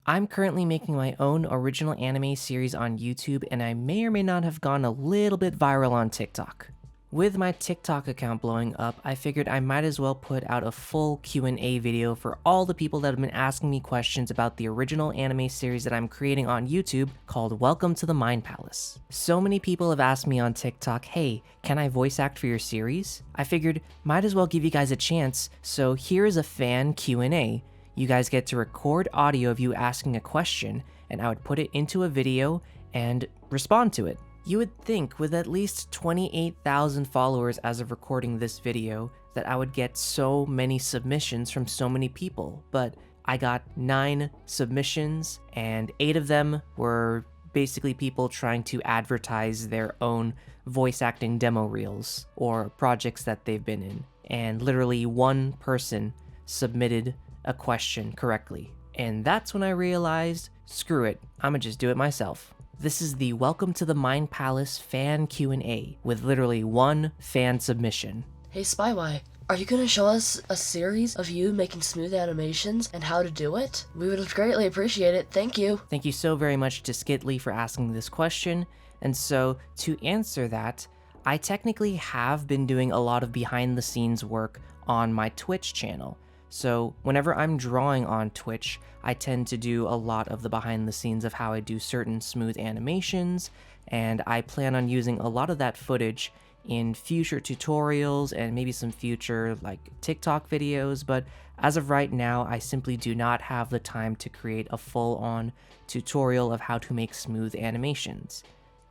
I'm currently making my own original anime series on YouTube, and I may or may not have gone a little bit viral on TikTok. With my TikTok account blowing up, I figured I might as well put out a full Q&A video for all the people that have been asking me questions about the original anime series that I'm creating on YouTube called Welcome to the Mind Palace. So many people have asked me on TikTok, hey, can I voice act for your series? I figured might as well give you guys a chance, so here is a fan Q&A. You guys get to record audio of you asking a question, and I would put it into a video and respond to it. You would think with at least 28,000 followers as of recording this video that I would get so many submissions from so many people, but I got 9 submissions and 8 of them were basically people trying to advertise their own voice acting demo reels or projects that they've been in. And literally one person submitted a question correctly. And that's when I realized, screw it, I'ma just do it myself. This is the Welcome to the Mind Palace fan Q&A with literally one fan submission. Hey Spywi, are you gonna show us a series of you making smooth animations and how to do it? We would greatly appreciate it, thank you. Thank you so very much to Skidly for asking this question. And so to answer that, I technically have been doing a lot of behind the scenes work on my Twitch channel. So whenever I'm drawing on Twitch, I tend to do a lot of the behind the scenes of how I do certain smooth animations, and I plan on using a lot of that footage in future tutorials and maybe some future like TikTok videos, but as of right now, I simply do not have the time to create a full-on tutorial of how to make smooth animations.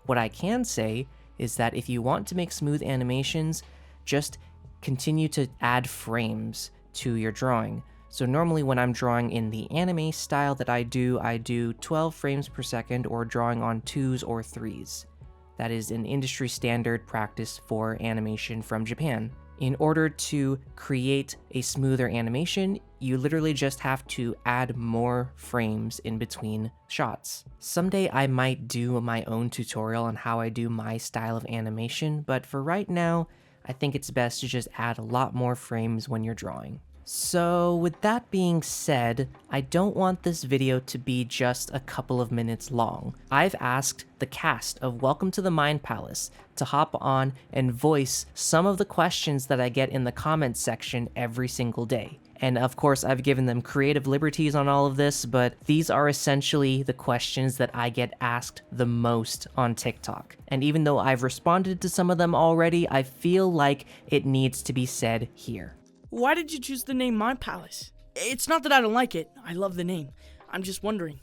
What I can say is that if you want to make smooth animations, just continue to add frames to your drawing. So normally when I'm drawing in the anime style that I do 12 frames per second or drawing on 2s or 3s. That is an industry standard practice for animation from Japan. In order to create a smoother animation, you literally just have to add more frames in between shots. Someday I might do my own tutorial on how I do my style of animation, but for right now, I think it's best to just add a lot more frames when you're drawing. So with that being said, I don't want this video to be just a couple of minutes long. I've asked the cast of Welcome to the Mind Palace to hop on and voice some of the questions that I get in the comments section every single day. And of course, I've given them creative liberties on all of this, but these are essentially the questions that I get asked the most on TikTok. And even though I've responded to some of them already, I feel like it needs to be said here. Why did you choose the name Mind Palace? It's not that I don't like it. I love the name. I'm just wondering.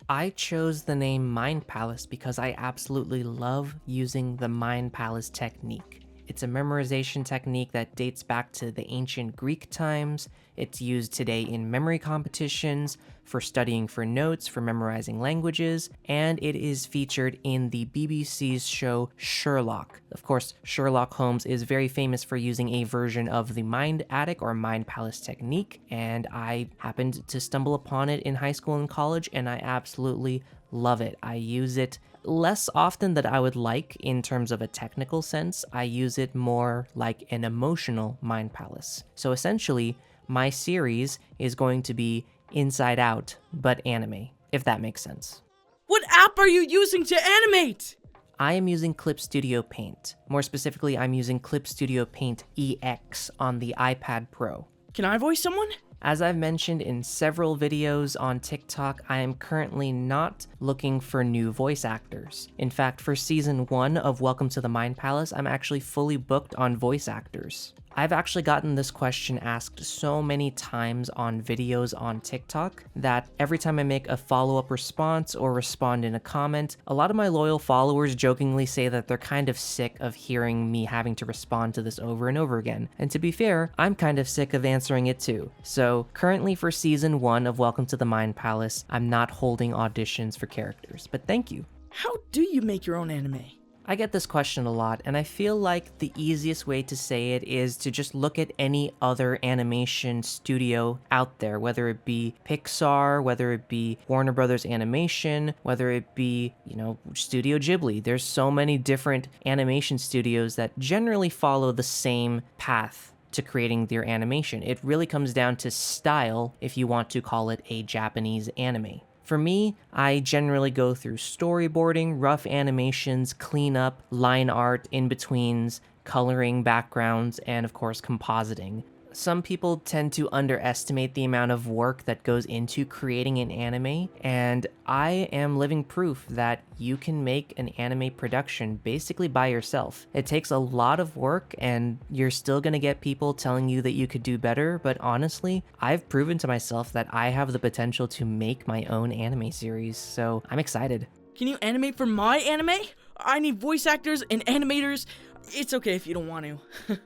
I chose the name Mind Palace because I absolutely love using the Mind Palace technique. It's a memorization technique that dates back to the ancient Greek times. It's used today in memory competitions, for studying for notes, for memorizing languages, and it is featured in the BBC's show Sherlock. Of course, Sherlock Holmes is very famous for using a version of the Mind Attic or Mind Palace technique, and I happened to stumble upon it in high school and college, and I absolutely love it. I use it less often than I would like in terms of a technical sense. I use it more like an emotional Mind Palace. So essentially, my series is going to be Inside Out, but anime, if that makes sense. What app are you using to animate? I am using Clip Studio Paint. More specifically, I'm using Clip Studio Paint EX on the iPad Pro. Can I voice someone? As I've mentioned in several videos on TikTok, I am currently not looking for new voice actors. In fact, for season 1 of Welcome to the Mind Palace, I'm actually fully booked on voice actors. I've actually gotten this question asked so many times on videos on TikTok that every time I make a follow-up response or respond in a comment, a lot of my loyal followers jokingly say that they're kind of sick of hearing me having to respond to this over and over again. And to be fair, I'm kind of sick of answering it too. So currently for season 1 of Welcome to the Mind Palace, I'm not holding auditions for characters, but thank you. How do you make your own anime? I get this question a lot, and I feel like the easiest way to say it is to just look at any other animation studio out there, whether it be Pixar, whether it be Warner Brothers Animation, whether it be, Studio Ghibli. There's so many different animation studios that generally follow the same path to creating their animation. It really comes down to style if you want to call it a Japanese anime. For me, I generally go through storyboarding, rough animations, cleanup, line art, in-betweens, coloring, backgrounds, and of course compositing. Some people tend to underestimate the amount of work that goes into creating an anime, and I am living proof that you can make an anime production basically by yourself. It takes a lot of work, and you're still gonna get people telling you that you could do better, but honestly, I've proven to myself that I have the potential to make my own anime series, so I'm excited. Can you animate for my anime? I need voice actors and animators. It's okay if you don't want to.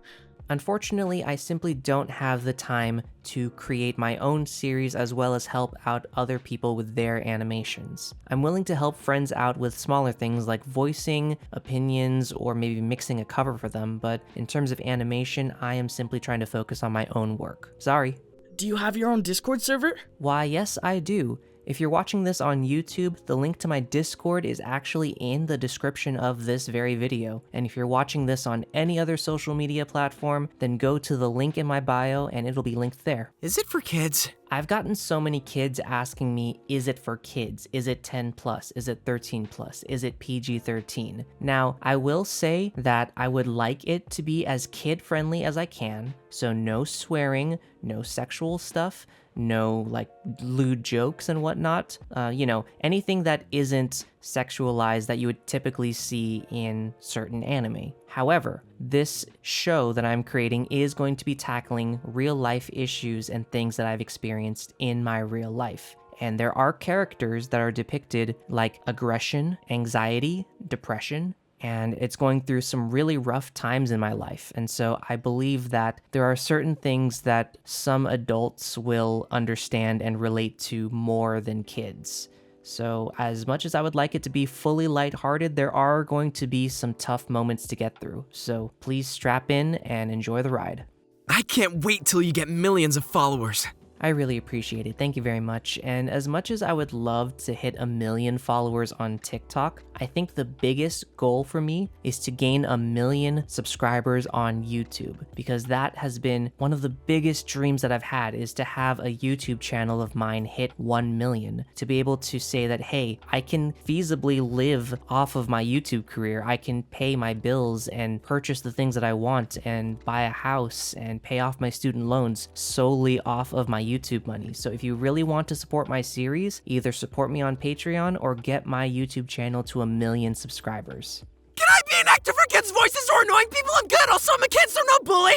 Unfortunately, I simply don't have the time to create my own series as well as help out other people with their animations. I'm willing to help friends out with smaller things like voicing, opinions, or maybe mixing a cover for them, but in terms of animation, I am simply trying to focus on my own work. Sorry. Do you have your own Discord server? Why, yes, I do. If you're watching this on YouTube, the link to my Discord is actually in the description of this very video. And if you're watching this on any other social media platform, then go to the link in my bio and it'll be linked there. Is it for kids? I've gotten so many kids asking me, is it for kids? Is it 10 plus? Is it 13 plus? Is it PG-13? Now, I will say that I would like it to be as kid-friendly as I can, so no swearing, no sexual stuff, no like lewd jokes and whatnot. Anything that isn't sexualized that you would typically see in certain anime. However, this show that I'm creating is going to be tackling real life issues and things that I've experienced in my real life. And there are characters that are depicted like aggression, anxiety, depression, and it's going through some really rough times in my life. And so I believe that there are certain things that some adults will understand and relate to more than kids. So as much as I would like it to be fully lighthearted, there are going to be some tough moments to get through. So please strap in and enjoy the ride. I can't wait till you get millions of followers. I really appreciate it. Thank you very much. And as much as I would love to hit 1 million followers on TikTok, I think the biggest goal for me is to gain 1 million subscribers on YouTube, because that has been one of the biggest dreams that I've had, is to have a YouTube channel of mine hit 1 million, to be able to say that, hey, I can feasibly live off of my YouTube career. I can pay my bills and purchase the things that I want and buy a house and pay off my student loans solely off of my YouTube money. So if you really want to support my series, either support me on Patreon or get my YouTube channel to 1 million subscribers. Can I be an actor for kids' voices or annoying people? I'm good. Also, I'm a kid, so no bully.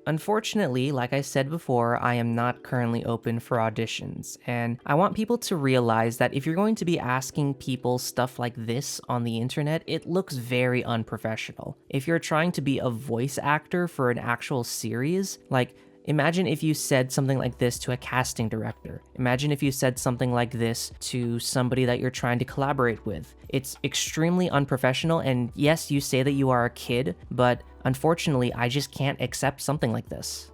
Unfortunately, like I said before, I am not currently open for auditions, and I want people to realize that if you're going to be asking people stuff like this on the internet, it looks very unprofessional. If you're trying to be a voice actor for an actual series, like, imagine if you said something like this to a casting director. Imagine if you said something like this to somebody that you're trying to collaborate with. It's extremely unprofessional, and yes, you say that you are a kid, but unfortunately, I just can't accept something like this.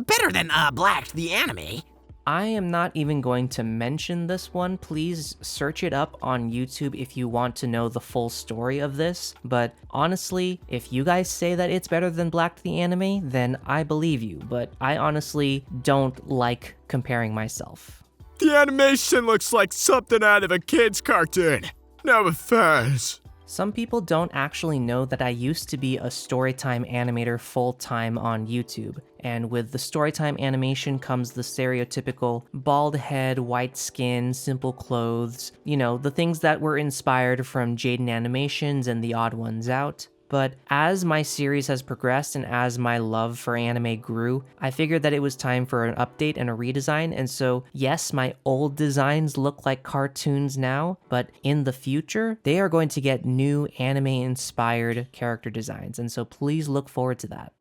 Better than Black the anime. I am not even going to mention this one. Please search it up on YouTube if you want to know the full story of this. But honestly, if you guys say that it's better than Black the anime, then I believe you. But I honestly don't like comparing myself. The animation looks like something out of a kid's cartoon. No offense. Some people don't actually know that I used to be a storytime animator full-time on YouTube, and with the storytime animation comes the stereotypical bald head, white skin, simple clothes, the things that were inspired from Jaden Animations and The Odd Ones Out. But as my series has progressed and as my love for anime grew, I figured that it was time for an update and a redesign, and so yes, my old designs look like cartoons now, but in the future, they are going to get new anime-inspired character designs, and so please look forward to that.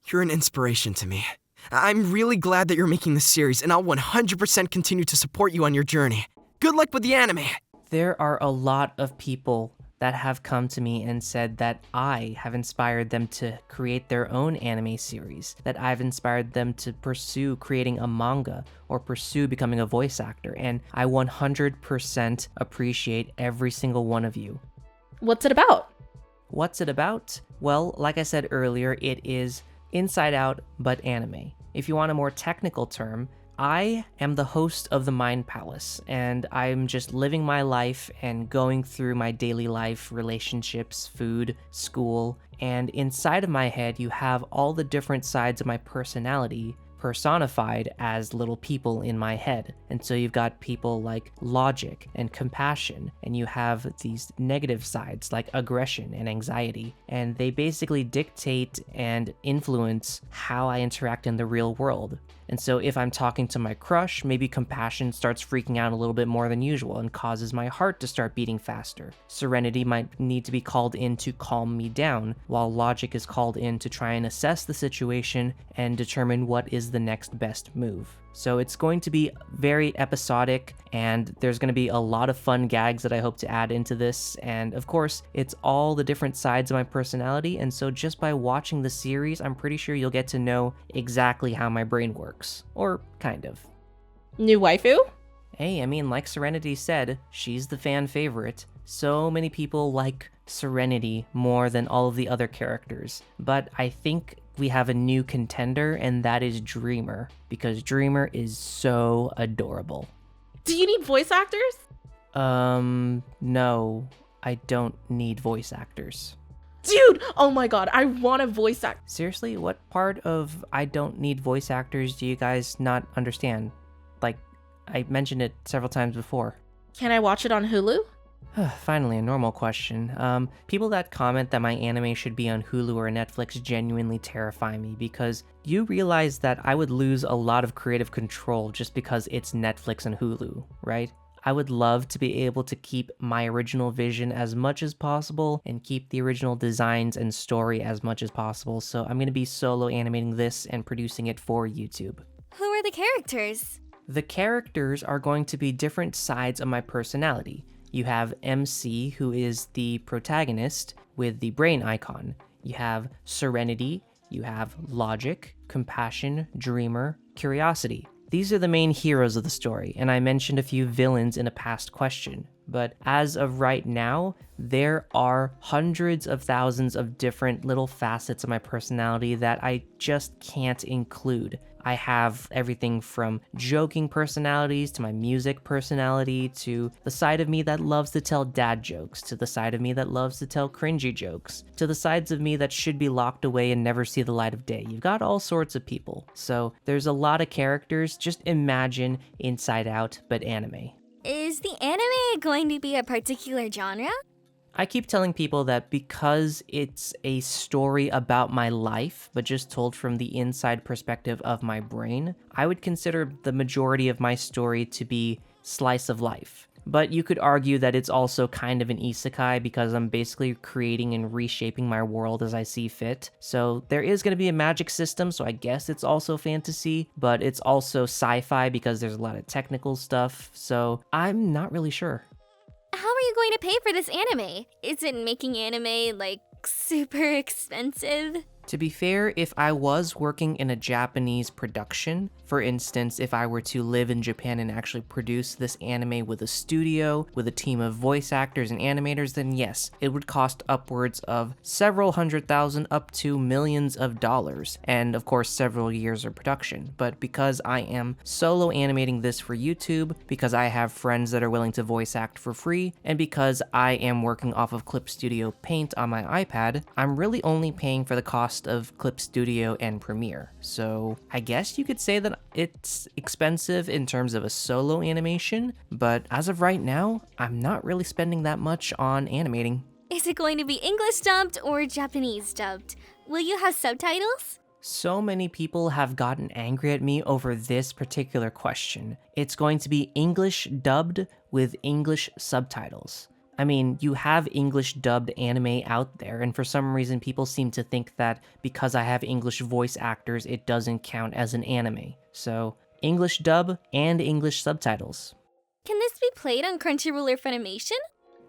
You're an inspiration to me. I'm really glad that you're making this series, and I'll 100% continue to support you on your journey. Good luck with the anime! There are a lot of people that have come to me and said that I have inspired them to create their own anime series, that I've inspired them to pursue creating a manga or pursue becoming a voice actor, and I 100% appreciate every single one of you. What's it about? What's it about? Well, like I said earlier, it is inside out but anime. If you want a more technical term, I am the host of the Mind Palace, and I'm just living my life and going through my daily life, relationships, food, school, and inside of my head, you have all the different sides of my personality personified as little people in my head. And so you've got people like logic and compassion, and you have these negative sides like aggression and anxiety, and they basically dictate and influence how I interact in the real world. And so if I'm talking to my crush, maybe compassion starts freaking out a little bit more than usual and causes my heart to start beating faster. Serenity might need to be called in to calm me down, while logic is called in to try and assess the situation and determine what is the next best move. So it's going to be very episodic, and there's going to be a lot of fun gags that I hope to add into this. And of course, it's all the different sides of my personality, and so just by watching the series, I'm pretty sure you'll get to know exactly how my brain works. Or kind of. New waifu? Hey, I mean, like Serenity said, she's the fan favorite. So many people like Serenity more than all of the other characters. But I think we have a new contender, and that is Dreamer, because Dreamer is so adorable. Do you need voice actors? No, I don't need voice actors. Dude, oh my god, I want a voice actor. Seriously, what part of I don't need voice actors do you guys not understand? Like, I mentioned it several times before. Can I watch it on Hulu? Finally, a normal question. People that comment that my anime should be on Hulu or Netflix genuinely terrify me, because you realize that I would lose a lot of creative control just because it's Netflix and Hulu, right? I would love to be able to keep my original vision as much as possible and keep the original designs and story as much as possible, so I'm going to be solo animating this and producing it for YouTube. Who are the characters? The characters are going to be different sides of my personality. You have MC, who is the protagonist with the brain icon. You have Serenity, you have Logic, Compassion, Dreamer, Curiosity. These are the main heroes of the story, and I mentioned a few villains in a past question. But as of right now, there are hundreds of thousands of different little facets of my personality that I just can't include. I have everything from joking personalities to my music personality to the side of me that loves to tell dad jokes, to the side of me that loves to tell cringy jokes, to the sides of me that should be locked away and never see the light of day. You've got all sorts of people. So there's a lot of characters. Just imagine Inside Out, but anime. Is the anime going to be a particular genre? I keep telling people that because it's a story about my life, but just told from the inside perspective of my brain, I would consider the majority of my story to be slice of life. But you could argue that it's also kind of an isekai because I'm basically creating and reshaping my world as I see fit. So there is going to be a magic system, so I guess it's also fantasy, but it's also sci-fi because there's a lot of technical stuff, so I'm not really sure. How are you going to pay for this anime? Is it making anime, like, super expensive? To be fair, if I was working in a Japanese production, for instance, if I were to live in Japan and actually produce this anime with a studio, with a team of voice actors and animators, then yes, it would cost upwards of several $100,000 up to millions of dollars, and of course several years of production. But because I am solo animating this for YouTube, because I have friends that are willing to voice act for free, and because I am working off of Clip Studio Paint on my iPad, I'm really only paying for the cost of Clip Studio and Premiere. So I guess you could say that it's expensive in terms of a solo animation, but as of right now, I'm not really spending that much on animating. Is it going to be English dubbed or Japanese dubbed? Will you have subtitles? So many people have gotten angry at me over this particular question. It's going to be English dubbed with English subtitles. I mean, you have English dubbed anime out there, and for some reason people seem to think that because I have English voice actors, it doesn't count as an anime. So, English dub and English subtitles. Can this be played on Crunchyroll or Funimation?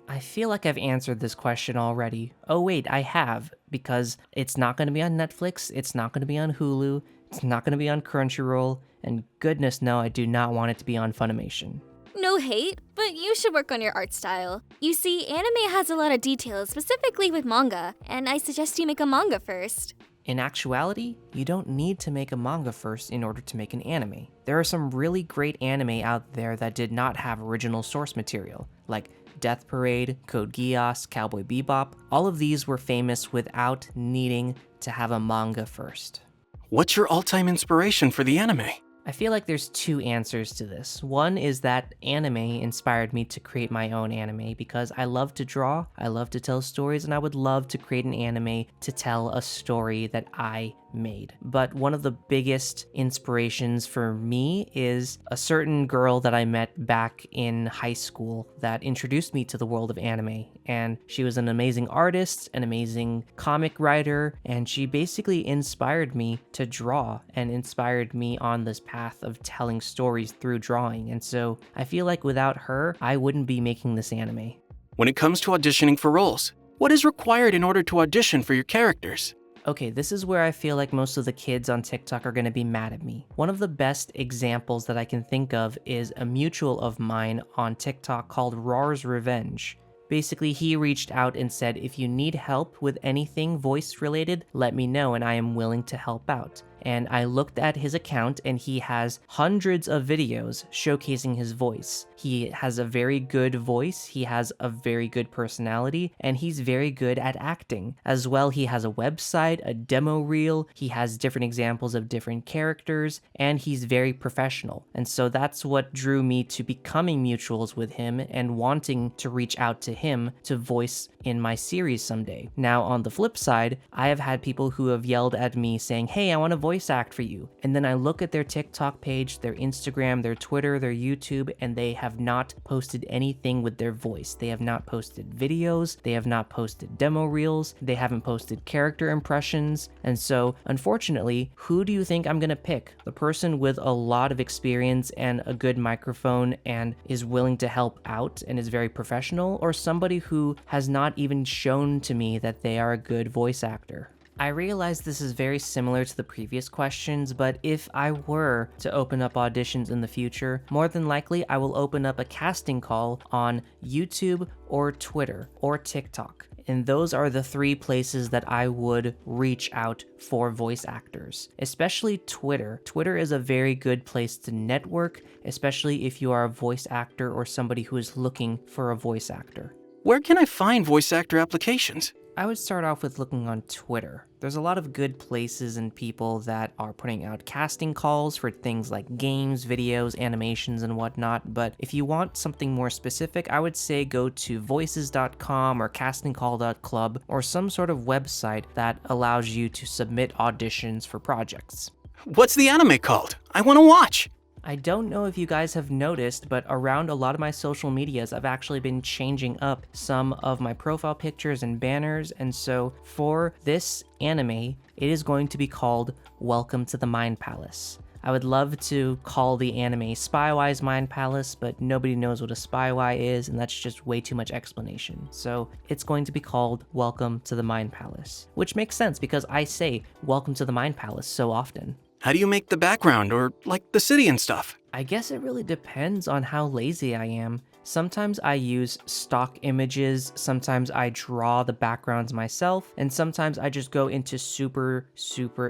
I feel like I've answered this question already. Oh wait, I have, because it's not going to be on Netflix, it's not going to be on Hulu, it's not going to be on Crunchyroll, and goodness no, I do not want it to be on Funimation. No hate, but you should work on your art style. You see, anime has a lot of details, specifically with manga, and I suggest you make a manga first. In actuality, you don't need to make a manga first in order to make an anime. There are some really great anime out there that did not have original source material, like Death Parade, Code Geass, Cowboy Bebop. All of these were famous without needing to have a manga first. What's your all-time inspiration for the anime? I feel like there's two answers to this. One is that anime inspired me to create my own anime because I love to draw, I love to tell stories, and I would love to create an anime to tell a story that I made. But one of the biggest inspirations for me is a certain girl that I met back in high school that introduced me to the world of anime. And she was an amazing artist, an amazing comic writer, and she basically inspired me to draw and inspired me on this path of telling stories through drawing. And so I feel like without her, I wouldn't be making this anime. When it comes to auditioning for roles, what is required in order to audition for your characters? Okay, this is where I feel like most of the kids on TikTok are gonna be mad at me. One of the best examples that I can think of is a mutual of mine on TikTok called Raw's Revenge. Basically, he reached out and said, if you need help with anything voice related, let me know and I am willing to help out. And I looked at his account and he has hundreds of videos showcasing his voice. He has a very good voice, he has a very good personality, and he's very good at acting. As well, he has a website, a demo reel, he has different examples of different characters, and he's very professional. And so that's what drew me to becoming mutuals with him and wanting to reach out to him to voice in my series someday. Now, on the flip side, I have had people who have yelled at me saying, hey, I want to voice act for you. And then I look at their TikTok page, their Instagram, their Twitter, their YouTube, and they have not posted anything with their voice. They have not posted videos, they have not posted demo reels, they haven't posted character impressions. And so, unfortunately, who do you think I'm gonna pick? The person with a lot of experience and a good microphone and is willing to help out and is very professional, or somebody who has not even shown to me that they are a good voice actor? I realize this is very similar to the previous questions, but if I were to open up auditions in the future, more than likely I will open up a casting call on YouTube or Twitter or TikTok. And those are the three places that I would reach out for voice actors, especially Twitter. Twitter is a very good place to network, especially if you are a voice actor or somebody who is looking for a voice actor. Where can I find voice actor applications? I would start off with looking on Twitter. There's a lot of good places and people that are putting out casting calls for things like games, videos, animations, and whatnot, but if you want something more specific, I would say go to voices.com or castingcall.club or some sort of website that allows you to submit auditions for projects. What's the anime called? I want to watch. I don't know if you guys have noticed, but around a lot of my social medias, I've actually been changing up some of my profile pictures and banners, and so for this anime, it is going to be called Welcome to the Mind Palace. I would love to call the anime Spywi's Mind Palace, but nobody knows what a Spywi is, and that's just way too much explanation. So it's going to be called Welcome to the Mind Palace, which makes sense because I say Welcome to the Mind Palace so often. How do you make the background or like the city and stuff? I guess it really depends on how lazy I am. Sometimes I use stock images, sometimes I draw the backgrounds myself, and sometimes I just go into super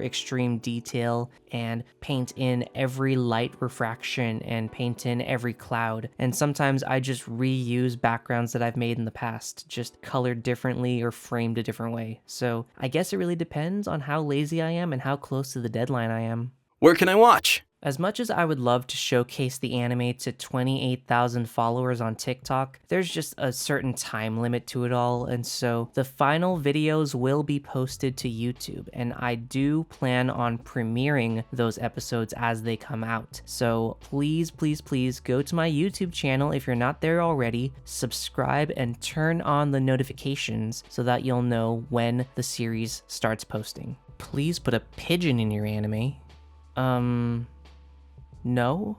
extreme detail and paint in every light refraction and paint in every cloud. And sometimes I just reuse backgrounds that I've made in the past, just colored differently or framed a different way. So I guess it really depends on how lazy I am and how close to the deadline I am. Where can I watch? As much as I would love to showcase the anime to 28,000 followers on TikTok, there's just a certain time limit to it all, and so the final videos will be posted to YouTube, and I do plan on premiering those episodes as they come out. So please go to my YouTube channel if you're not there already, subscribe, and turn on the notifications so that you'll know when the series starts posting. Please put a pigeon in your anime. No?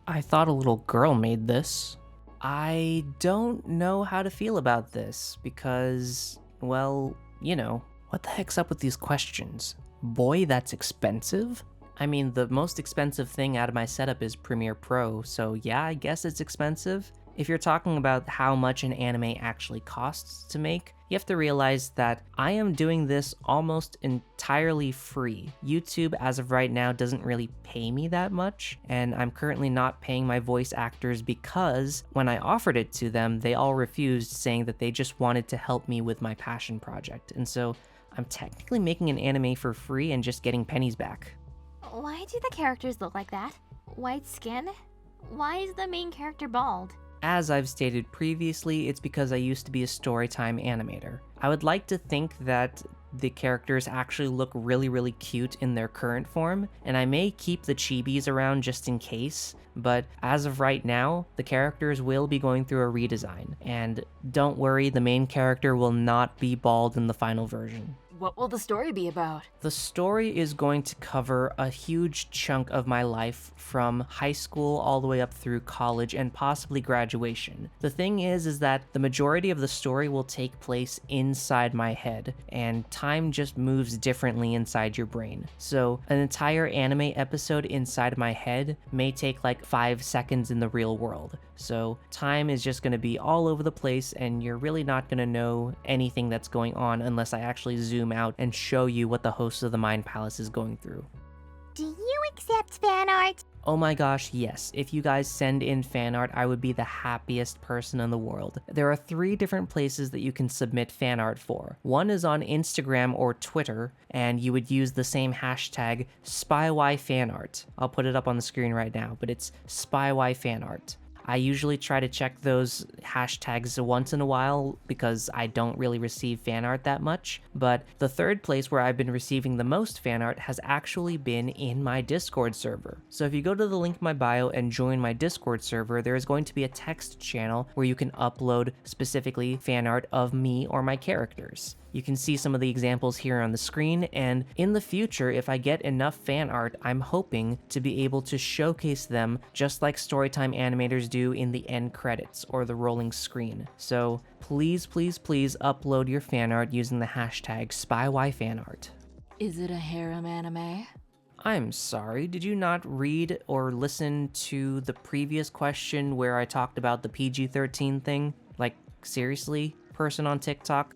I thought a little girl made this. I don't know how to feel about this because, well, you know, what the heck's up with these questions? Boy, that's expensive? I mean, the most expensive thing out of my setup is Premiere Pro, so yeah, I guess it's expensive. If you're talking about how much an anime actually costs to make, you have to realize that I am doing this almost entirely free. YouTube, as of right now, doesn't really pay me that much, and I'm currently not paying my voice actors because when I offered it to them, they all refused, saying that they just wanted to help me with my passion project. And so I'm technically making an anime for free and just getting pennies back. Why do the characters look like that? White skin? Why is the main character bald? As I've stated previously, it's because I used to be a storytime animator. I would like to think that the characters actually look really cute in their current form, and I may keep the chibis around just in case, but as of right now, the characters will be going through a redesign, and don't worry, the main character will not be bald in the final version. What will the story be about? The story is going to cover a huge chunk of my life from high school all the way up through college and possibly graduation. The thing is that the majority of the story will take place inside my head, and time just moves differently inside your brain. So an entire anime episode inside my head may take like 5 seconds in the real world. So time is just going to be all over the place, and you're really not going to know anything that's going on unless I actually zoom out and show you what the host of the Mind Palace is going through. Do you accept fan art? Oh my gosh, yes. If you guys send in fan art, I would be the happiest person in the world. There are 3 different places that you can submit fan art for. One is on Instagram or Twitter, and you would use the same hashtag Spywi fanart. I'll put it up on the screen right now, but it's Spywi fanart. I usually try to check those hashtags once in a while because I don't really receive fan art that much, but the third place where I've been receiving the most fan art has actually been in my Discord server. So if you go to the link in my bio and join my Discord server, there is going to be a text channel where you can upload specifically fan art of me or my characters. You can see some of the examples here on the screen, and in the future, if I get enough fan art, I'm hoping to be able to showcase them just like storytime animators do in the end credits or the rolling screen. So please upload your fan art using the hashtag SpyWiFanart. Is it a harem anime? I'm sorry, did you not read or listen to the previous question where I talked about the PG-13 thing? Like, seriously, person on TikTok?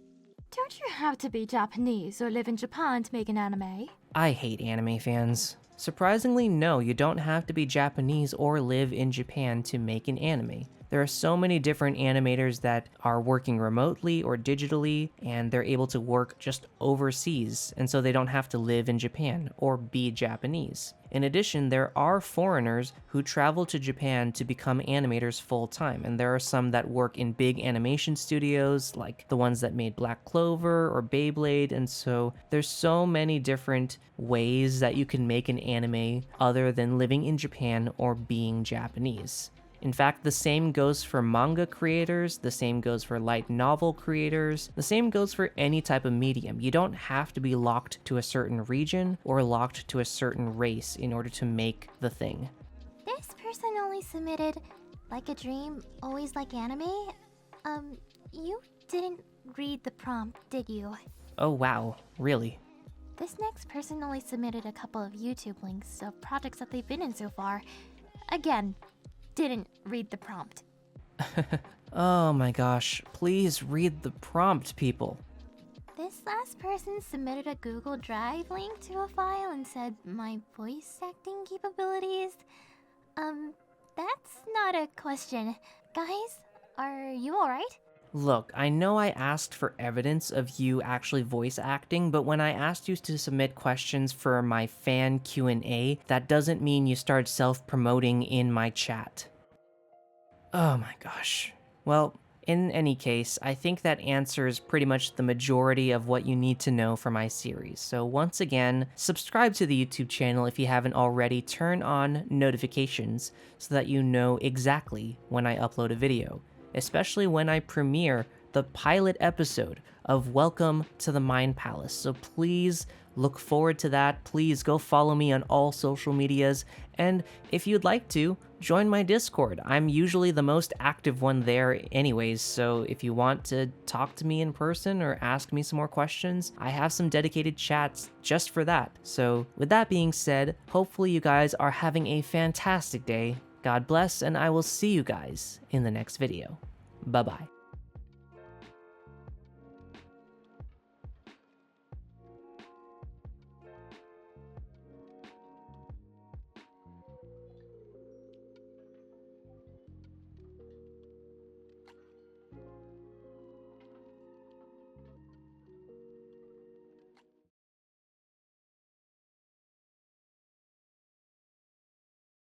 Don't you have to be Japanese or live in Japan to make an anime? I hate anime fans. Surprisingly, no, you don't have to be Japanese or live in Japan to make an anime. There are so many different animators that are working remotely or digitally, and they're able to work just overseas, and so they don't have to live in Japan or be Japanese. In addition, there are foreigners who travel to Japan to become animators full-time, and there are some that work in big animation studios, like the ones that made Black Clover or Beyblade, and so there's so many different ways that you can make an anime other than living in Japan or being Japanese. In fact, the same goes for manga creators, the same goes for light novel creators, the same goes for any type of medium. You don't have to be locked to a certain region or locked to a certain race in order to make the thing. This person only submitted like a dream, always like anime. You didn't read the prompt, did you? Oh wow, really? This next person only submitted a couple of YouTube links of projects that they've been in so far. Again, didn't read the prompt. Oh my gosh, please read the prompt, people. This last person submitted a Google Drive link to a file and said, my voice acting capabilities? That's not a question. Guys, are you alright? Look, I know I asked for evidence of you actually voice acting, but when I asked you to submit questions for my fan Q&A, that doesn't mean you start self-promoting in my chat. Oh my gosh. Well, in any case, I think that answers pretty much the majority of what you need to know for my series. So once again, subscribe to the YouTube channel if you haven't already, turn on notifications so that you know exactly when I upload a video, especially when I premiere the pilot episode of Welcome to the Mind Palace. So please look forward to that. Please go follow me on all social medias. And if you'd like to, join my Discord. I'm usually the most active one there anyways, so if you want to talk to me in person or ask me some more questions, I have some dedicated chats just for that. So with that being said, hopefully you guys are having a fantastic day. God bless, and I will see you guys in the next video. Bye-bye.